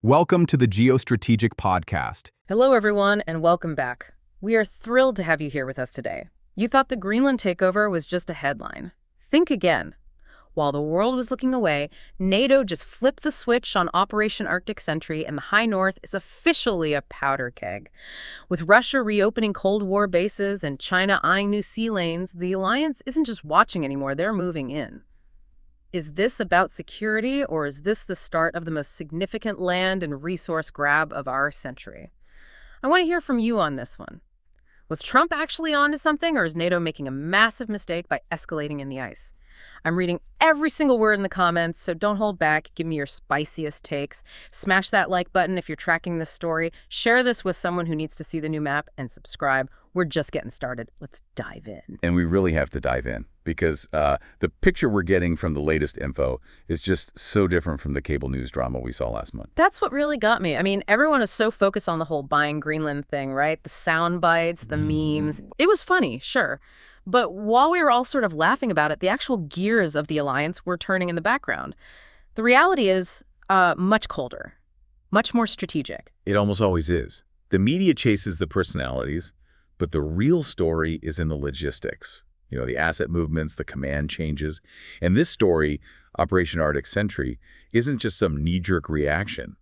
Welcome to the Geostrategic Podcast. Hello, everyone, and welcome back. We are thrilled to have you here with us today. You thought the Greenland takeover was just a headline. Think again. While the world was looking away, NATO just flipped the switch on Operation Arctic Sentry, and the High North is officially a powder keg. With Russia reopening Cold War bases and China eyeing new sea lanes, the alliance isn't just watching anymore, they're moving in. Is this about security, or is this the start of the most significant land and resource grab of our century? I want to hear from you on this one. Was Trump actually onto something, or is NATO making a massive mistake by escalating in the ice? I'm reading every single word in the comments, so don't hold back. Give me your spiciest takes. Smash that like button if you're tracking this story. Share this with someone who needs to see the new map, and subscribe. We're just getting started. Let's dive in. And we really have to dive in because the picture we're getting from the latest info is just so different from the cable news drama we saw last month. That's what really got me. I mean, everyone is so focused on the whole buying Greenland thing, right? The sound bites, the memes. It was funny, sure. But while we were all sort of laughing about it, the actual gears of the alliance were turning in the background. The reality is much colder, much more strategic. It almost always is. The media chases the personalities, but the real story is in the logistics. You know, the asset movements, the command changes. And this story, Operation Arctic Sentry, isn't just some knee-jerk reaction.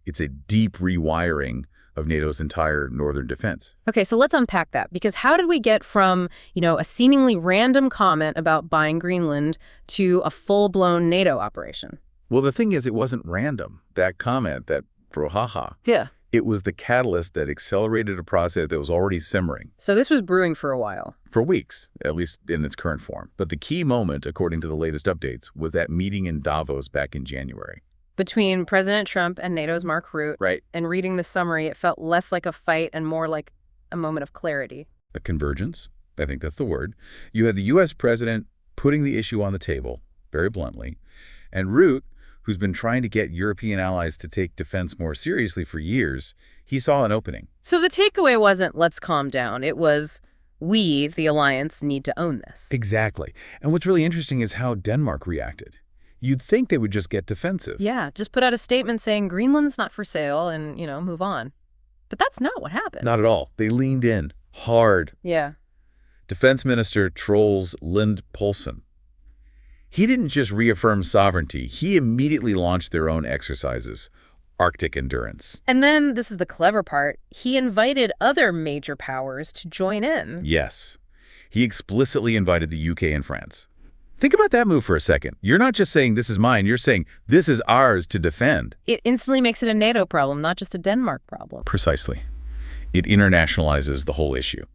It's a deep rewiring of NATO's entire northern defense. Okay, so let's unpack that, because how did we get from, a seemingly random comment about buying Greenland to a full-blown NATO operation? Well, the thing is, it wasn't random. That comment, that brouhaha. Yeah. It was the catalyst that accelerated a process that was already simmering. So this was brewing for a while. For weeks, at least in its current form. But the key moment, according to the latest updates, was that meeting in Davos back in January. Between President Trump and NATO's Mark Rutte. Right. And reading the summary, it felt less like a fight and more like a moment of clarity. A convergence? I think that's the word. You had the U.S. president putting the issue on the table, very bluntly, and Rutte, who's been trying to get European allies to take defense more seriously for years, he saw an opening. So the takeaway wasn't, let's calm down. It was, we, the alliance, need to own this. Exactly. And what's really interesting is how Denmark reacted. You'd think they would just get defensive. Yeah, just put out a statement saying Greenland's not for sale and, move on. But that's not what happened. Not at all. They leaned in hard. Yeah. Defense Minister Troels Lund Poulsen. He didn't just reaffirm sovereignty. He immediately launched their own exercises, Arctic Endurance. And then, this is the clever part, he invited other major powers to join in. Yes. He explicitly invited the UK and France. Think about that move for a second. You're not just saying, this is mine. You're saying, this is ours to defend. It instantly makes it a NATO problem, not just a Denmark problem. Precisely. It internationalizes the whole issue.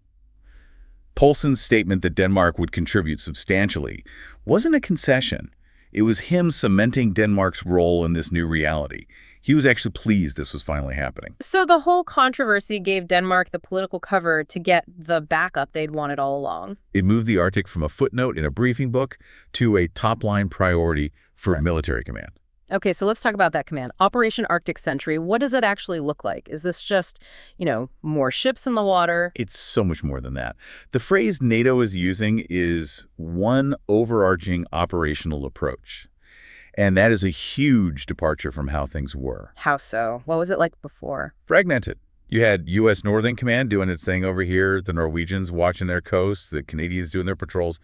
Poulsen's statement that Denmark would contribute substantially wasn't a concession. It was him cementing Denmark's role in this new reality. He was actually pleased this was finally happening. So the whole controversy gave Denmark the political cover to get the backup they'd wanted all along. It moved the Arctic from a footnote in a briefing book to a top-line priority for military command. Okay, so let's talk about that command. Operation Arctic Sentry, what does it actually look like? Is this just, more ships in the water? It's so much more than that. The phrase NATO is using is one overarching operational approach. And that is a huge departure from how things were. How so? What was it like before? Fragmented. You had U.S. Northern Command doing its thing over here, the Norwegians watching their coast, the Canadians doing their patrols.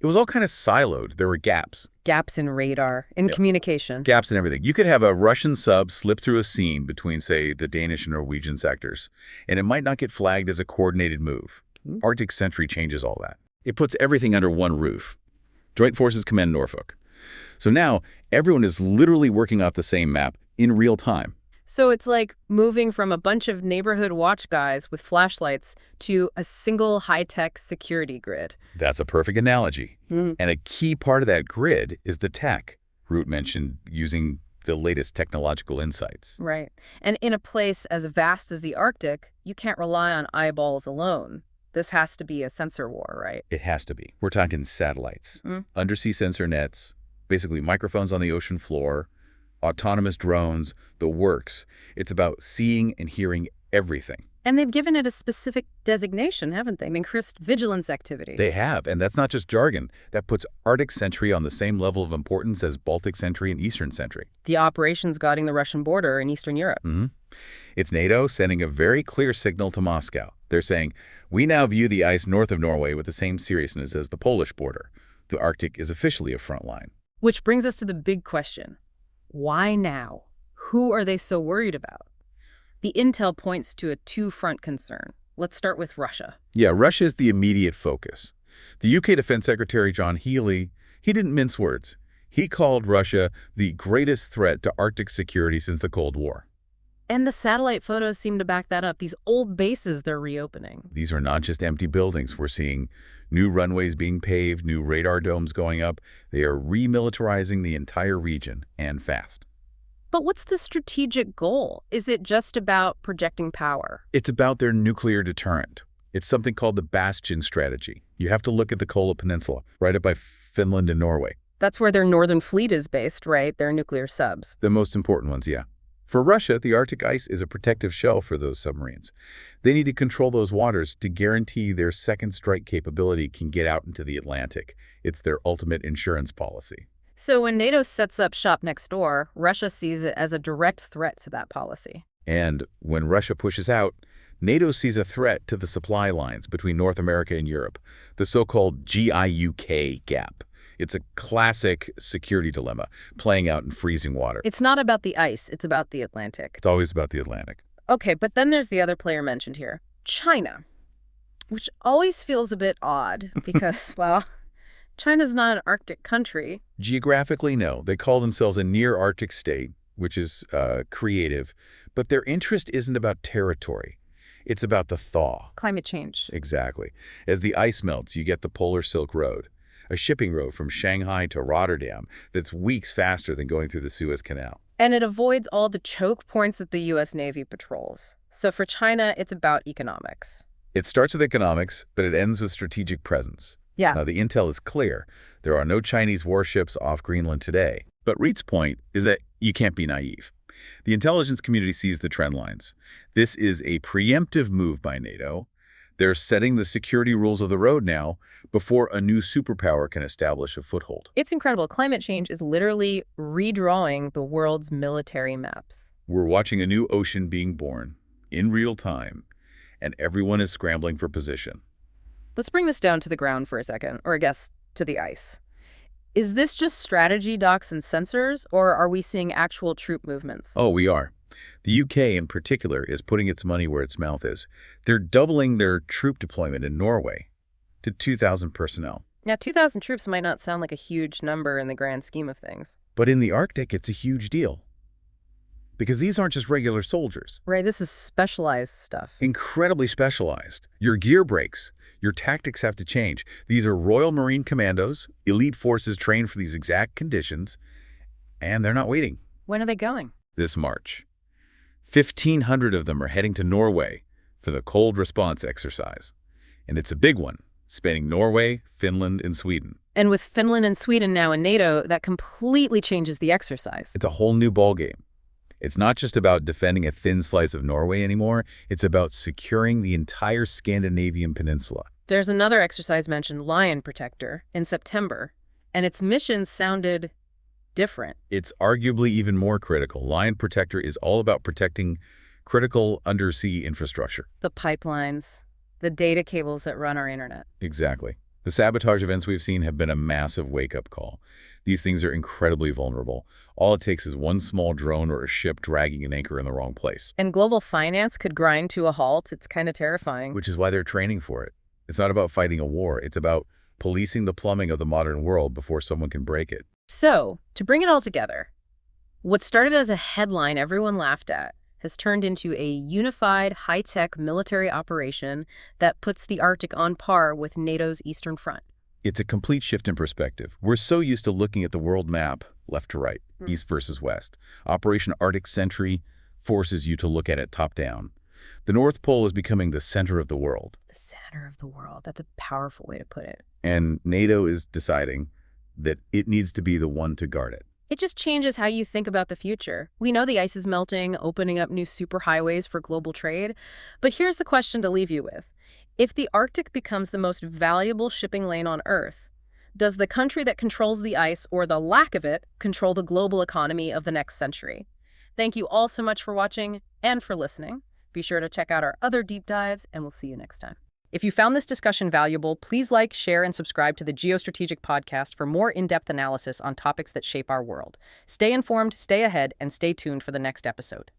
It was all kind of siloed. There were gaps. Gaps in radar, in communication. Gaps in everything. You could have a Russian sub slip through a seam between, say, the Danish and Norwegian sectors, and it might not get flagged as a coordinated move. Arctic Sentry changes all that. It puts everything under one roof. Joint Forces Command Norfolk. So now, everyone is literally working off the same map in real time. So it's like moving from a bunch of neighborhood watch guys with flashlights to a single high-tech security grid. That's a perfect analogy. And a key part of that grid is the tech. Rutte mentioned using the latest technological insights. Right. And in a place as vast as the Arctic, you can't rely on eyeballs alone. This has to be a sensor war, right? It has to be. We're talking satellites, undersea sensor nets, basically microphones on the ocean floor, autonomous drones, the works. It's about seeing and hearing everything. And they've given it a specific designation, haven't they? Increased vigilance activity. They have, and that's not just jargon. That puts Arctic Sentry on the same level of importance as Baltic Sentry and Eastern Sentry. The operations guarding the Russian border in Eastern Europe. It's NATO sending a very clear signal to Moscow. They're saying, we now view the ice north of Norway with the same seriousness as the Polish border. The Arctic is officially a front line. Which brings us to the big question. Why now? Who are they so worried about? The intel points to a two-front concern. Let's start with Russia. Yeah, Russia is the immediate focus. The UK Defense Secretary John Healey, he didn't mince words. He called Russia the greatest threat to Arctic security since the Cold War. And the satellite photos seem to back that up. These old bases they're reopening. These are not just empty buildings. We're seeing new runways being paved, new radar domes going up. They are remilitarizing the entire region, and fast. But what's the strategic goal? Is it just about projecting power? It's about their nuclear deterrent. It's something called the Bastion strategy. You have to look at the Kola Peninsula, right up by Finland and Norway. That's where their northern fleet is based, right? Their nuclear subs. The most important ones, yeah. For Russia, the Arctic ice is a protective shell for those submarines. They need to control those waters to guarantee their second strike capability can get out into the Atlantic. It's their ultimate insurance policy. So when NATO sets up shop next door, Russia sees it as a direct threat to that policy. And when Russia pushes out, NATO sees a threat to the supply lines between North America and Europe, the so-called GIUK gap. It's a classic security dilemma playing out in freezing water. It's not about the ice, it's about the Atlantic. It's always about the Atlantic. Okay, but then there's the other player mentioned here, China, which always feels a bit odd because, well, China's not an Arctic country. Geographically, no. They call themselves a near-Arctic state, which is creative, but their interest isn't about territory. It's about the thaw. Climate change. Exactly. As the ice melts, you get the Polar Silk Road, a shipping road from Shanghai to Rotterdam that's weeks faster than going through the Suez Canal. And it avoids all the choke points that the U.S. Navy patrols. So for China, it's about economics. It starts with economics, but it ends with strategic presence. Yeah. Now, the intel is clear. There are no Chinese warships off Greenland today. But Rutte's point is that you can't be naive. The intelligence community sees the trend lines. This is a preemptive move by NATO. They're setting the security rules of the road now before a new superpower can establish a foothold. It's incredible. Climate change is literally redrawing the world's military maps. We're watching a new ocean being born in real time, and everyone is scrambling for position. Let's bring this down to the ground for a second, or I guess to the ice. Is this just strategy docks and sensors, or are we seeing actual troop movements? Oh, we are. The UK in particular is putting its money where its mouth is. They're doubling their troop deployment in Norway to 2,000 personnel. Now, 2,000 troops might not sound like a huge number in the grand scheme of things. But in the Arctic, it's a huge deal. Because these aren't just regular soldiers. Right, this is specialized stuff. Incredibly specialized. Your gear breaks. Your tactics have to change. These are Royal Marine Commandos, elite forces trained for these exact conditions, and they're not waiting. When are they going? This March. 1,500 of them are heading to Norway for the cold response exercise. And it's a big one, spanning Norway, Finland, and Sweden. And with Finland and Sweden now in NATO, that completely changes the exercise. It's a whole new ballgame. It's not just about defending a thin slice of Norway anymore. It's about securing the entire Scandinavian peninsula. There's another exercise mentioned, Lion Protector, in September, and its mission sounded different. It's arguably even more critical. Lion Protector is all about protecting critical undersea infrastructure. The pipelines, the data cables that run our internet. Exactly. The sabotage events we've seen have been a massive wake-up call. These things are incredibly vulnerable. All it takes is one small drone or a ship dragging an anchor in the wrong place. And global finance could grind to a halt. It's kind of terrifying. Which is why they're training for it. It's not about fighting a war. It's about policing the plumbing of the modern world before someone can break it. So, to bring it all together, what started as a headline everyone laughed at has turned into a unified, high-tech military operation that puts the Arctic on par with NATO's Eastern Front. It's a complete shift in perspective. We're so used to looking at the world map, left to right, east versus west. Operation Arctic Sentry forces you to look at it top-down. The North Pole is becoming the center of the world. The center of the world. That's a powerful way to put it. And NATO is deciding that it needs to be the one to guard it. It just changes how you think about the future. We know the ice is melting, opening up new superhighways for global trade. But here's the question to leave you with. If the Arctic becomes the most valuable shipping lane on Earth, does the country that controls the ice, or the lack of it, control the global economy of the next century? Thank you all so much for watching and for listening. Be sure to check out our other deep dives, and we'll see you next time. If you found this discussion valuable, please like, share, and subscribe to the Geostrategic podcast for more in-depth analysis on topics that shape our world. Stay informed, stay ahead, and stay tuned for the next episode.